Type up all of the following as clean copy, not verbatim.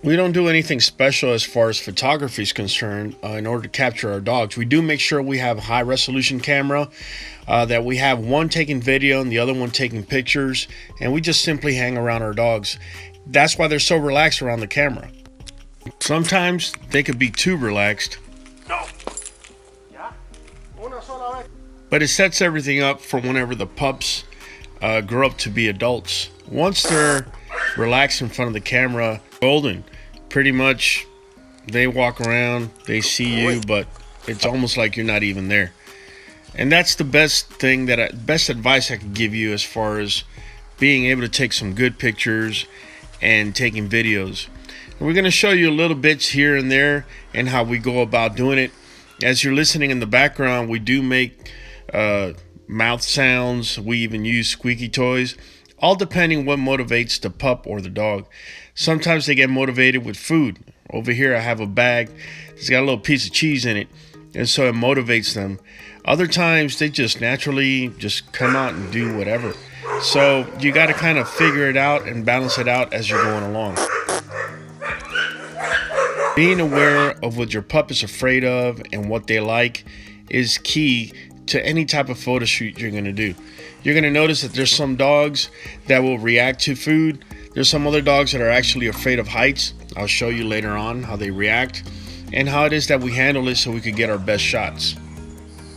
We don't do anything special as far as photography is concerned in order to capture our dogs. We do make sure we have a high resolution camera, that we have one taking video and the other one taking pictures, and we just simply hang around our dogs. That's why they're so relaxed around the camera. Sometimes they could be too relaxed, but it sets everything up for whenever the pups grow up to be adults. Once they're relaxed in front of the camera, golden. Pretty much they walk around, they see you, but it's almost like you're not even there. And that's the best thing best advice I could give you as far as being able to take some good pictures and taking videos. And we're going to show you a little bits here and there and how we go about doing it. As you're listening in the background, we do make mouth sounds. We even use squeaky toys, all depending what motivates the pup or the dog. Sometimes they get motivated with food. Over here I have a bag. It's got a little piece of cheese in it, and so it motivates them. Other times they just naturally just come out and do whatever. So you got to kind of figure it out and balance it out as you're going along. Being aware of what your pup is afraid of and what they like is key to any type of photo shoot you're going to do. You're going to notice that there's some dogs that will react to food. There's some other dogs that are actually afraid of heights. I'll show you later on how they react and how it is that we handle it so we can get our best shots.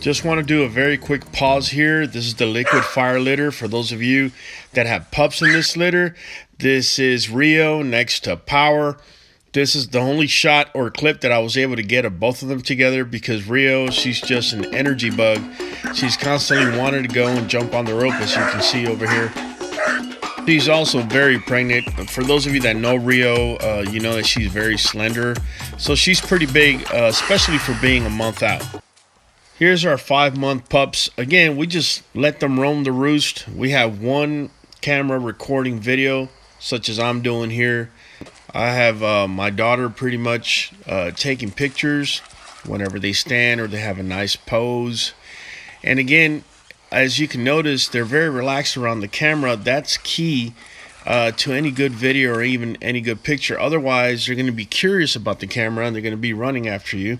Just want to do a very quick pause here. This is the liquid fire litter for those of you that have pups in this litter. This is Rio next to Power. This is the only shot or clip that I was able to get of both of them together because Rio, she's just an energy bug. She's constantly wanting to go and jump on the rope, as you can see over here. She's also very pregnant. For those of you that know Rio, you know that she's very slender. So she's pretty big, especially for being a month out. Here's our 5-month pups. Again, we just let them roam the roost. We have one camera recording video, such as I'm doing here. I have my daughter pretty much taking pictures whenever they stand or they have a nice pose. And again, as you can notice, they're very relaxed around the camera. That's key to any good video or even any good picture. Otherwise, they're going to be curious about the camera and they're going to be running after you.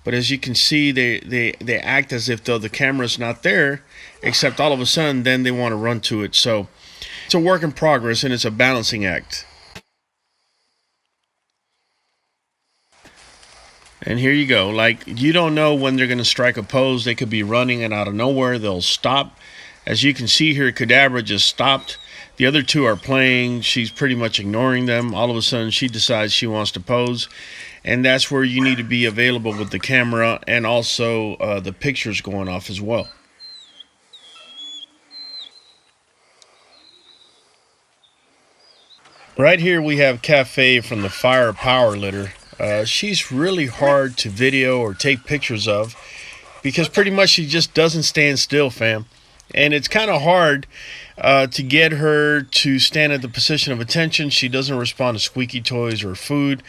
But as you can see, they act as if though the camera's not there, except all of a sudden then they want to run to it. So it's a work in progress and it's a balancing act. And here you go. Like, you don't know when they're going to strike a pose. They could be running and out of nowhere they'll stop. As you can see here, Cadabra just stopped. The other two are playing. She's pretty much ignoring them. All of a sudden she decides she wants to pose. And that's where you need to be available with the camera and also the pictures going off as well. Right here we have Cafe from the Fire Power litter. She's really hard to video or take pictures of because pretty much she just doesn't stand still, fam. And it's kind of hard to get her to stand at the position of attention. She doesn't respond to squeaky toys or food.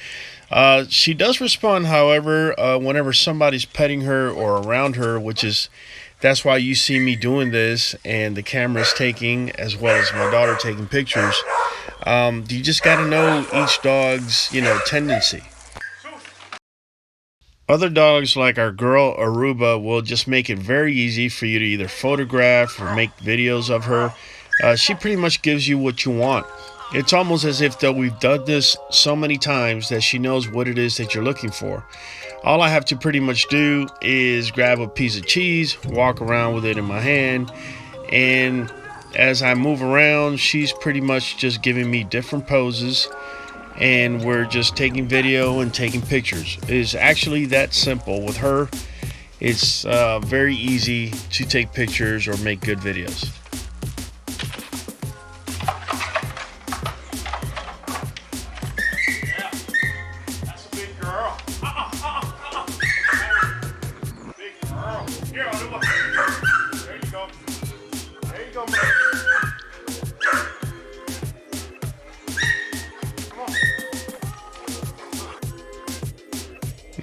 She does respond, however, whenever somebody's petting her or around her, that's why you see me doing this and the camera's taking, as well as my daughter taking pictures. You just got to know each dog's, tendency. Other dogs like our girl Aruba will just make it very easy for you to either photograph or make videos of her. She pretty much gives you what you want. It's almost as if though we've done this so many times that she knows what it is that you're looking for. All I have to pretty much do is grab a piece of cheese, walk around with it in my hand, and as I move around, she's pretty much just giving me different poses, and we're just taking video and taking pictures. It's actually that simple. With her, it's very easy to take pictures or make good videos.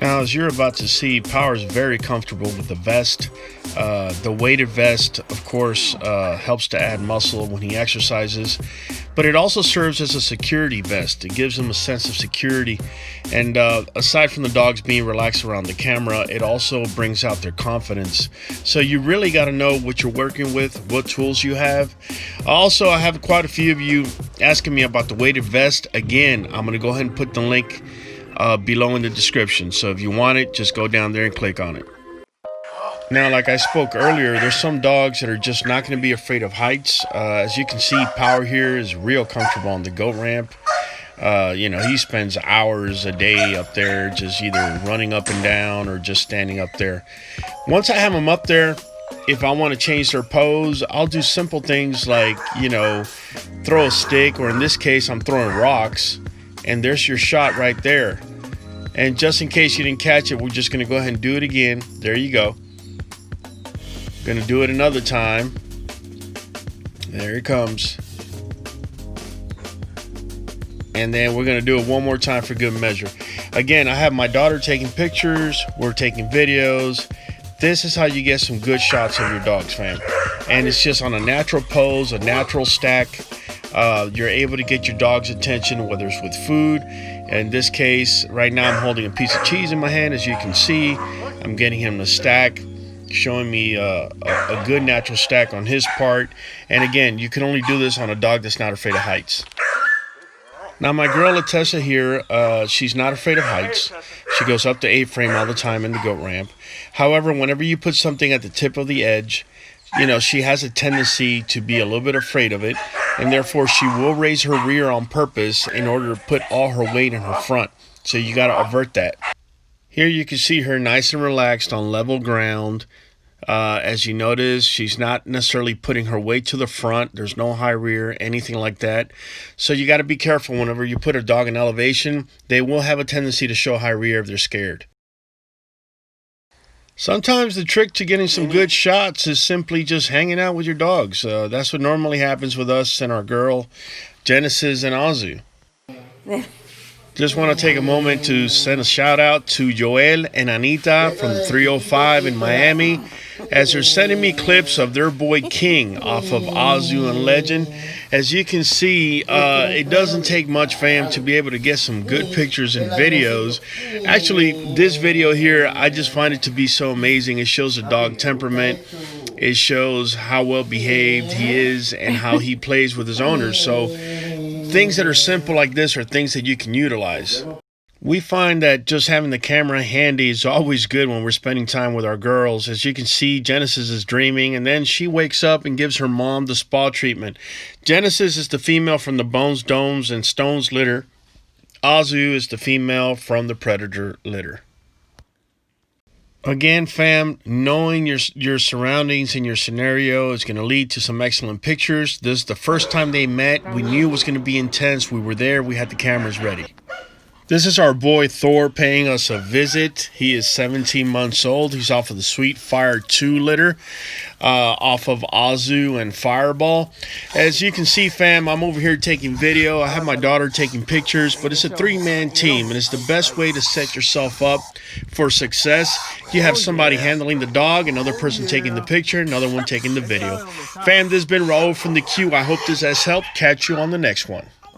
Now, as you're about to see, Power is very comfortable with the vest. The weighted vest, of course, helps to add muscle when he exercises, but it also serves as a security vest. It gives him a sense of security, and aside from the dogs being relaxed around the camera, it also brings out their confidence. So you really got to know what you're working with, what tools you have. Also, I have quite a few of you asking me about the weighted vest. Again, I'm going to go ahead and put the link below in the description, so if you want it, just go down there and click on it. Now, like I spoke earlier, there's some dogs that are just not going to be afraid of heights. As you can see, Power here is real comfortable on the goat ramp. He spends hours a day up there, just either running up and down or just standing up there. Once I have them up there, if I want to change their pose, I'll do simple things like, throw a stick, or in this case, I'm throwing rocks. And there's your shot right there. And just in case you didn't catch it, we're just going to go ahead and do it again. There you go. Going to do it another time. There it comes. And then we're going to do it one more time for good measure. Again, I have my daughter taking pictures. We're taking videos. This is how you get some good shots of your dogs, fam. And it's just on a natural pose, a natural stack. You're able to get your dog's attention, whether it's with food. In this case, right now I'm holding a piece of cheese in my hand. As you can see, I'm getting him to stack, showing me a good natural stack on his part. And again, you can only do this on a dog that's not afraid of heights. Now, my girl Latessa here, she's not afraid of heights. She goes up to A-frame all the time in the goat ramp. However, whenever you put something at the tip of the edge, she has a tendency to be a little bit afraid of it, and therefore she will raise her rear on purpose in order to put all her weight in her front. So you got to avert that. Here you can see her nice and relaxed on level ground. As you notice, she's not necessarily putting her weight to the front. There's no high rear, anything like that. So you got to be careful whenever you put a dog in elevation. They will have a tendency to show high rear if they're scared. Sometimes the trick to getting some good shots is simply just hanging out with your dogs. That's what normally happens with us and our girl, Genesis and Azu. Just want to take a moment to send a shout out to Joel and Anita from 305 in Miami, as they're sending me clips of their boy King off of Azu and Legend. As you can see, it doesn't take much, fam, to be able to get some good pictures and videos. Actually, this video here, I just find it to be so amazing. It shows the dog temperament. It shows how well behaved he is and how he plays with his owners. So things that are simple like this are things that you can utilize. We find that just having the camera handy is always good when we're spending time with our girls. As you can see, Genesis is dreaming, and then she wakes up and gives her mom the spa treatment. Genesis is the female from the Bones, Domes, and Stones litter. Azu is the female from the Predator litter. Again, fam, knowing your surroundings and your scenario is going to lead to some excellent pictures. This is the first time they met. We knew it was going to be intense. We were there. We had the cameras ready. This is our boy Thor paying us a visit. He is 17 months old. He's off of the Sweet Fire 2 litter, off of Azu and Fireball. As you can see, fam, I'm over here taking video. I have my daughter taking pictures, but it's a three-man team, and it's the best way to set yourself up for success. You have somebody handling the dog, another person taking the picture, another one taking the video. Fam, this has been Raul from the Q. I hope this has helped. Catch you on the next one.